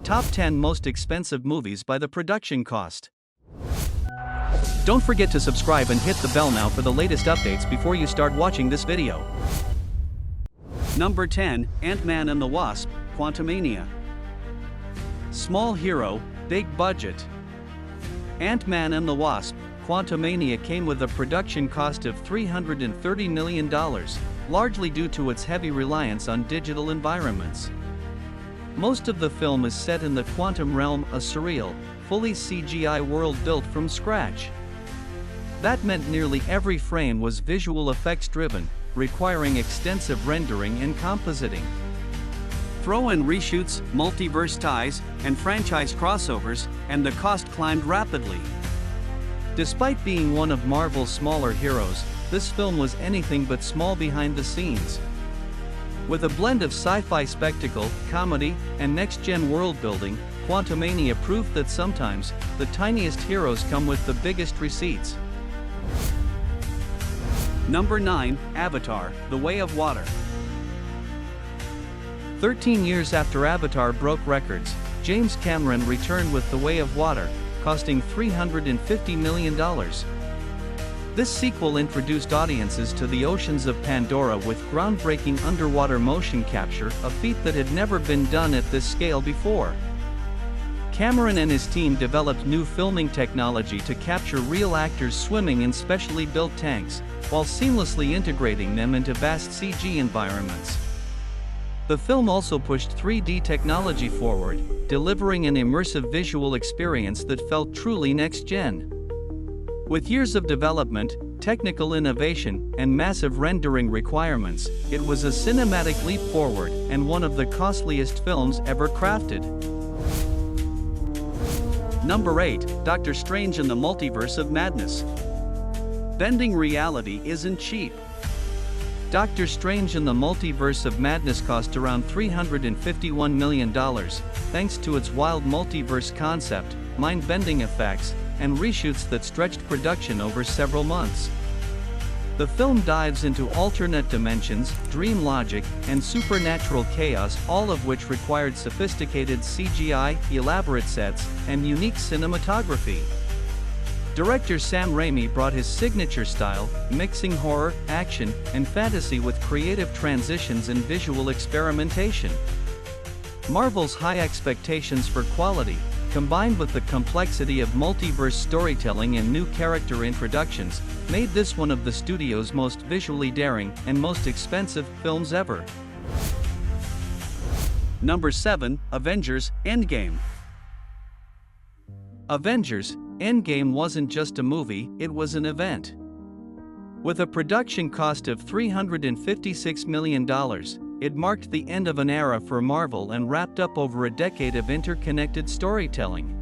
Top 10 Most Expensive Movies by the Production Cost. Don't forget to subscribe and hit the bell now for the latest updates before you start watching this video. Number 10, Ant-Man and the Wasp, Quantumania. Small hero, big budget. Ant-Man and the Wasp, Quantumania came with a production cost of $330 million, largely due to its heavy reliance on digital environments. Most of the film is set in the quantum realm, a surreal, fully CGI world built from scratch. That meant nearly every frame was visual effects driven, requiring extensive rendering and compositing. Throw in reshoots, multiverse ties, and franchise crossovers, and the cost climbed rapidly. Despite being one of Marvel's smaller heroes, this film was anything but small behind the scenes. With a blend of sci-fi spectacle, comedy, and next-gen world-building, Quantumania proved that sometimes, the tiniest heroes come with the biggest receipts. Number 9, Avatar, The Way of Water. 13 years after Avatar broke records, James Cameron returned with The Way of Water, costing $350 million. This sequel introduced audiences to the oceans of Pandora with groundbreaking underwater motion capture, a feat that had never been done at this scale before. Cameron and his team developed new filming technology to capture real actors swimming in specially built tanks, while seamlessly integrating them into vast CG environments. The film also pushed 3D technology forward, delivering an immersive visual experience that felt truly next-gen. With years of development, technical innovation, and massive rendering requirements, it was a cinematic leap forward and one of the costliest films ever crafted. Number 8, Doctor Strange in the Multiverse of Madness. Bending reality isn't cheap. Doctor Strange in the Multiverse of Madness cost around $351 million, thanks to its wild multiverse concept, mind-bending effects, and reshoots that stretched production over several months. The film dives into alternate dimensions, dream logic, and supernatural chaos, all of which required sophisticated CGI, elaborate sets, and unique cinematography. Director Sam Raimi brought his signature style, mixing horror, action, and fantasy with creative transitions and visual experimentation. Marvel's high expectations for quality, combined with the complexity of multiverse storytelling and new character introductions, made this one of the studio's most visually daring and most expensive films ever. Number 7, Avengers: Endgame. Avengers: Endgame wasn't just a movie, it was an event. With a production cost of $356 million, it marked the end of an era for Marvel and wrapped up over a decade of interconnected storytelling.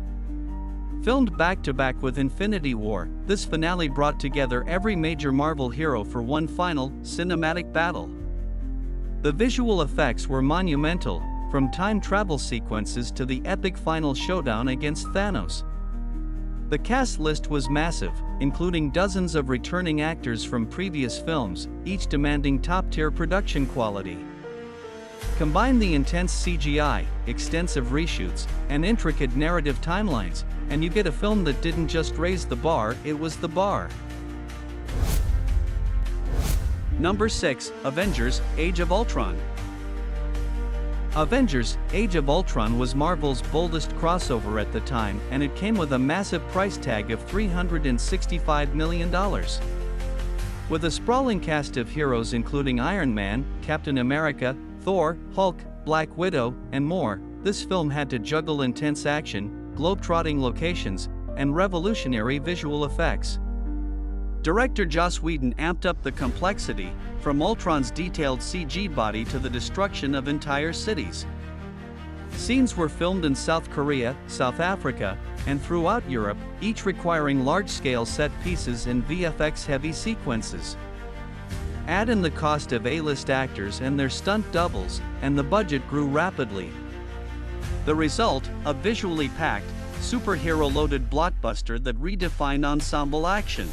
Filmed back-to-back with Infinity War, this finale brought together every major Marvel hero for one final, cinematic battle. The visual effects were monumental, from time travel sequences to the epic final showdown against Thanos. The cast list was massive, including dozens of returning actors from previous films, each demanding top-tier production quality. Combine the intense CGI, extensive reshoots, and intricate narrative timelines, and you get a film that didn't just raise the bar, it was the bar. Number 6, Avengers: Age of Ultron. Avengers: Age of Ultron was Marvel's boldest crossover at the time, and it came with a massive price tag of $365 million. With a sprawling cast of heroes including Iron Man, Captain America, Thor, Hulk, Black Widow, and more, this film had to juggle intense action, globe-trotting locations, and revolutionary visual effects. Director Joss Whedon amped up the complexity, from Ultron's detailed CG body to the destruction of entire cities. Scenes were filmed in South Korea, South Africa, and throughout Europe, each requiring large-scale set pieces and VFX-heavy sequences. Add in the cost of A-list actors and their stunt doubles, and the budget grew rapidly. The result, a visually packed, superhero-loaded blockbuster that redefined ensemble action.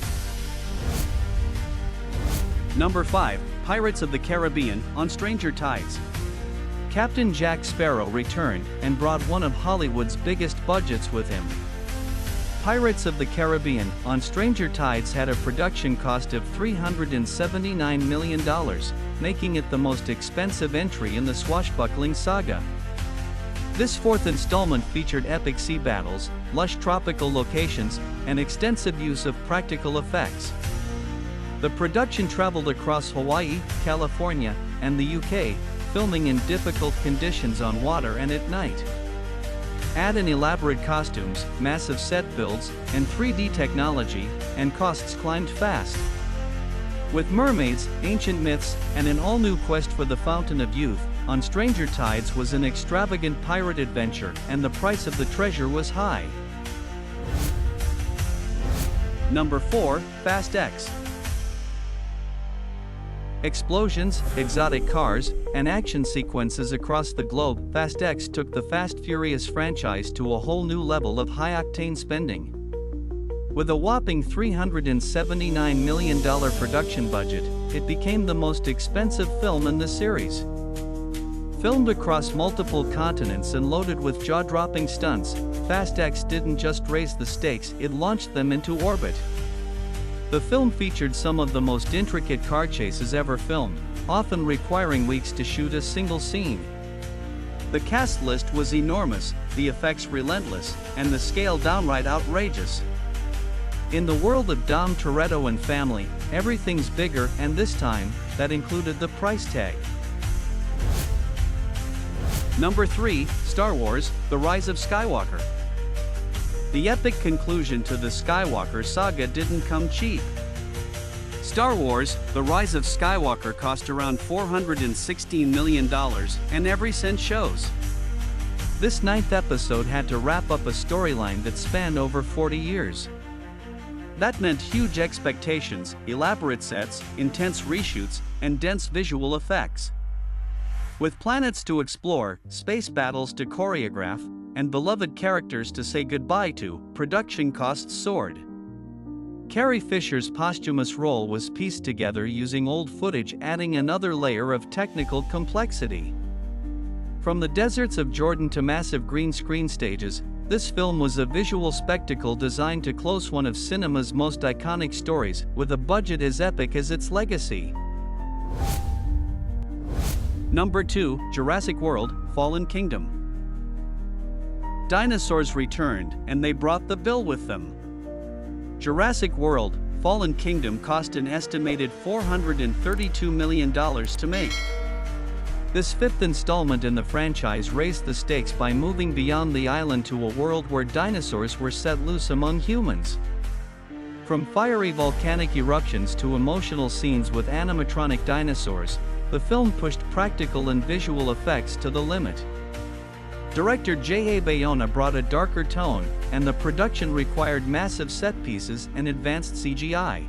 Number 5, Pirates of the Caribbean: On Stranger Tides. Captain Jack Sparrow returned and brought one of Hollywood's biggest budgets with him. Pirates of the Caribbean on Stranger Tides had a production cost of $379 million, making it the most expensive entry in the swashbuckling saga. This fourth installment featured epic sea battles, lush tropical locations, and extensive use of practical effects. The production traveled across Hawaii, California, and the UK, filming in difficult conditions on water and at night. Add in elaborate costumes, massive set builds, and 3D technology, and costs climbed fast. With mermaids, ancient myths, and an all-new quest for the Fountain of Youth, On Stranger Tides was an extravagant pirate adventure, and the price of the treasure was high. Number 4, Fast X. Explosions, exotic cars, and action sequences across the globe, Fast X took the Fast Furious franchise to a whole new level of high-octane spending. With a whopping $379 million production budget, it became the most expensive film in the series. Filmed across multiple continents and loaded with jaw-dropping stunts, Fast X didn't just raise the stakes, it launched them into orbit. The film featured some of the most intricate car chases ever filmed, often requiring weeks to shoot a single scene. The cast list was enormous, the effects relentless, and the scale downright outrageous. In the world of Dom Toretto and family, everything's bigger, and this time, that included the price tag. Number 3, Star Wars: The Rise of Skywalker. The epic conclusion to the Skywalker saga didn't come cheap. Star Wars: The Rise of Skywalker cost around $416 million, and every cent shows. This 9th episode had to wrap up a storyline that spanned over 40 years. That meant huge expectations, elaborate sets, intense reshoots, and dense visual effects. With planets to explore, space battles to choreograph, and beloved characters to say goodbye to, production costs soared. Carrie Fisher's posthumous role was pieced together using old footage, adding another layer of technical complexity. From the deserts of Jordan to massive green screen stages, this film was a visual spectacle designed to close one of cinema's most iconic stories, with a budget as epic as its legacy. Number 2, Jurassic World: Fallen Kingdom. Dinosaurs returned, and they brought the bill with them. Jurassic World: Fallen Kingdom cost an estimated $432 million to make. This 5th installment in the franchise raised the stakes by moving beyond the island to a world where dinosaurs were set loose among humans. From fiery volcanic eruptions to emotional scenes with animatronic dinosaurs, the film pushed practical and visual effects to the limit. Director 𝐭𝐫𝐶 brought a darker tone, and the production required massive set pieces and advanced CGI.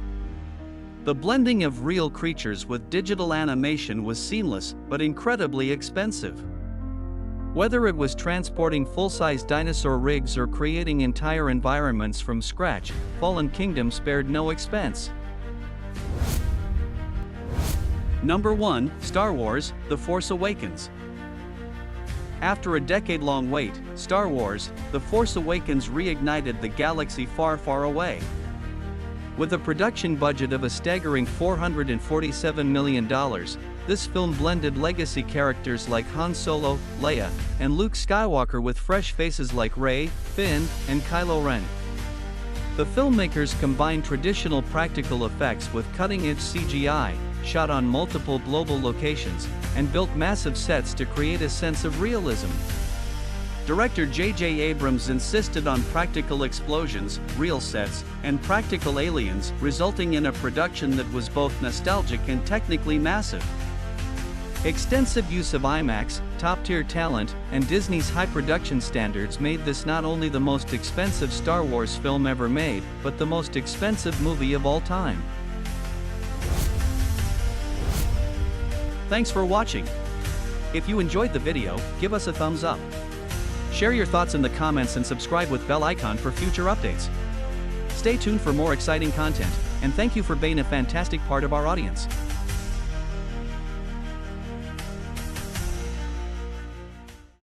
The blending of real creatures with digital animation was seamless, but incredibly expensive. Whether it was transporting full-size dinosaur rigs or creating entire environments from scratch, Fallen Kingdom spared no expense. Number 1, Star Wars: The Force Awakens. After a decade-long wait, Star Wars: The Force Awakens reignited the galaxy far, far away. With a production budget of a staggering $447 million, this film blended legacy characters like Han Solo, Leia, and Luke Skywalker with fresh faces like Rey, Finn, and Kylo Ren. The filmmakers combined traditional practical effects with cutting-edge CGI, shot on multiple global locations, and built massive sets to create a sense of realism. Director J.J. Abrams insisted on practical explosions, real sets, and practical aliens, resulting in a production that was both nostalgic and technically massive. Extensive use of IMAX, top-tier talent, and Disney's high production standards made this not only the most expensive Star Wars film ever made, but the most expensive movie of all time. Thanks for watching. If you enjoyed the video, give us a thumbs up. Share your thoughts in the comments and subscribe with bell icon for future updates. Stay tuned for more exciting content, and thank you for being a fantastic part of our audience.